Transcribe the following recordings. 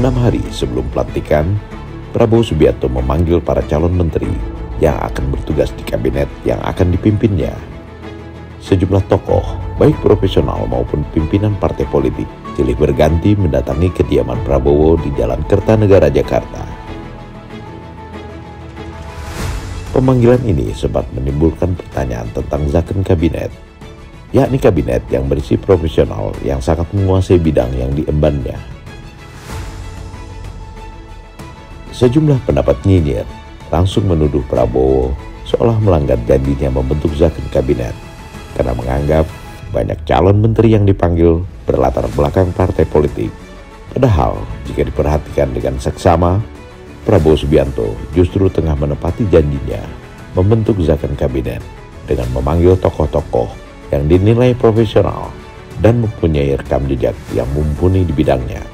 6 hari sebelum pelantikan, Prabowo Subianto memanggil para calon menteri yang akan bertugas di kabinet yang akan dipimpinnya. Sejumlah tokoh, baik profesional maupun pimpinan partai politik, silih berganti mendatangi kediaman Prabowo di Jalan Kertanegara, Jakarta. Pemanggilan ini sempat menimbulkan pertanyaan tentang zakon kabinet, yakni kabinet yang berisi profesional yang sangat menguasai bidang yang diembannya. Sejumlah pendapat nyinyir langsung menuduh Prabowo seolah melanggar janjinya membentuk zakon kabinet karena menganggap banyak calon menteri yang dipanggil berlatar belakang partai politik. Padahal jika diperhatikan dengan seksama, Prabowo Subianto justru tengah menepati janjinya membentuk zakon kabinet dengan memanggil tokoh-tokoh yang dinilai profesional dan mempunyai rekam jejak yang mumpuni di bidangnya.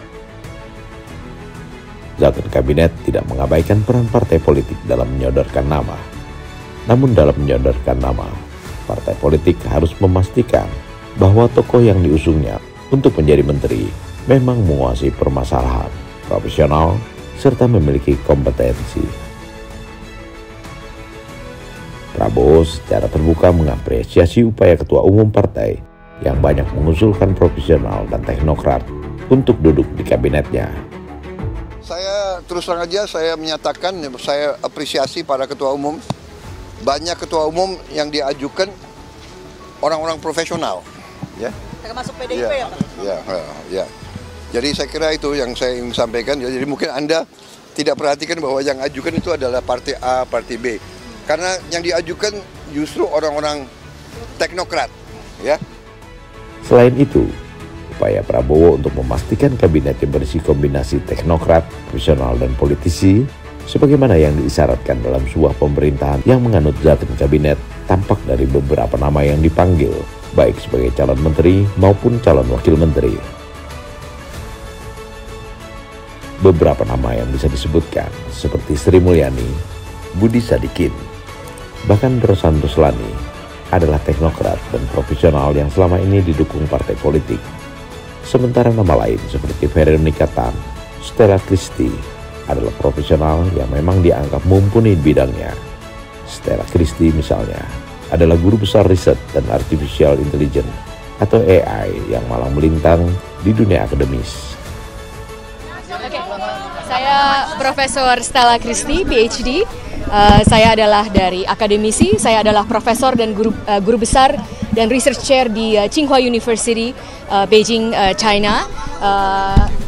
Zakon kabinet tidak mengabaikan peran partai politik dalam menyodorkan nama. Namun dalam menyodorkan nama, partai politik harus memastikan bahwa tokoh yang diusungnya untuk menjadi menteri memang menguasai permasalahan, profesional, serta memiliki kompetensi. Prabowo secara terbuka mengapresiasi upaya ketua umum partai yang banyak mengusulkan profesional dan teknokrat untuk duduk di kabinetnya. Saya terus terang aja saya menyatakan saya apresiasi para ketua umum. Banyak ketua umum yang diajukan orang-orang profesional, ya. Termasuk PDIP ya, Pak? Ya. Jadi saya kira itu yang saya ingin sampaikan. Jadi mungkin Anda tidak perhatikan bahwa yang ajukan itu adalah partai A, partai B. Karena yang diajukan justru orang-orang teknokrat, ya. Selain itu, upaya Prabowo untuk memastikan kabinetnya berisi kombinasi teknokrat, profesional, dan politisi, sebagaimana yang diisyaratkan dalam sebuah pemerintahan yang menganut zakon kabinet, tampak dari beberapa nama yang dipanggil, baik sebagai calon menteri maupun calon wakil menteri. Beberapa nama yang bisa disebutkan seperti Sri Mulyani, Budi Sadikin, bahkan Rosan Ruslani adalah teknokrat dan profesional yang selama ini didukung partai politik. Sementara nama lain seperti Veronica Tan, Stella Christie adalah profesional yang memang dianggap mumpuni di bidangnya. Stella Christie misalnya adalah guru besar riset dan artificial intelligence atau AI yang malang melintang di dunia akademis. Oke, saya Profesor Stella Christie, PhD. Saya adalah dari akademisi, saya adalah profesor dan guru besar dan research chair di Tsinghua University, Beijing, China.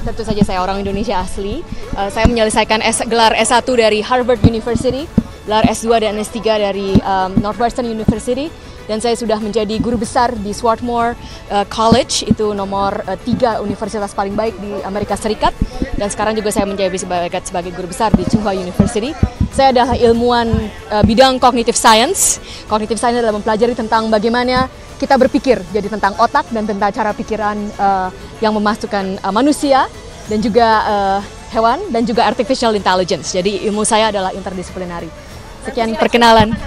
Tentu saja saya orang Indonesia asli. Saya menyelesaikan gelar S1 dari Harvard University, gelar S2 dan S3 dari Northwestern University. Dan saya sudah menjadi guru besar di Swarthmore College, itu nomor 3 universitas paling baik di Amerika Serikat. Dan sekarang juga saya menjabat sebagai guru besar di Tsinghua University. Saya adalah ilmuwan bidang cognitive science. Cognitive science adalah mempelajari tentang bagaimana kita berpikir, jadi tentang otak dan tentang cara pikiran yang memasukkan manusia dan juga hewan dan juga artificial intelligence. Jadi ilmu saya adalah interdisiplinary. Sekian perkenalan.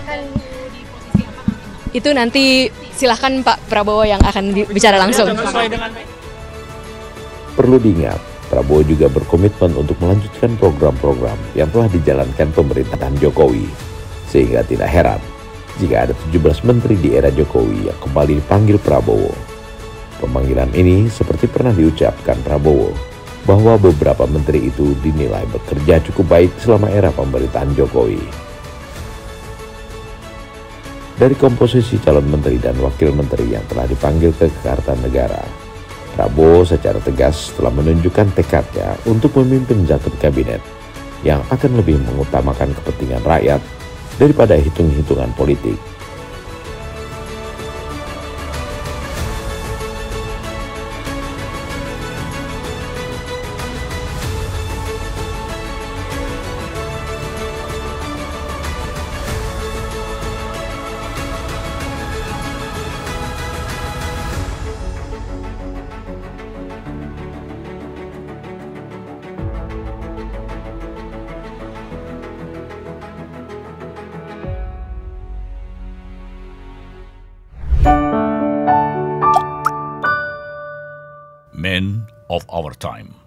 Itu nanti silahkan Pak Prabowo yang akan bicara langsung. Perlu diingat, Prabowo juga berkomitmen untuk melanjutkan program-program yang telah dijalankan pemerintahan Jokowi. Sehingga tidak heran jika ada 17 menteri di era Jokowi yang kembali dipanggil Prabowo. Pemanggilan ini seperti pernah diucapkan Prabowo bahwa beberapa menteri itu dinilai bekerja cukup baik selama era pemerintahan Jokowi. Dari komposisi calon menteri dan wakil menteri yang telah dipanggil ke Kertanegara, Prabowo secara tegas telah menunjukkan tekadnya untuk memimpin zakon kabinet yang akan lebih mengutamakan kepentingan rakyat daripada hitung-hitungan politik. Men of our time.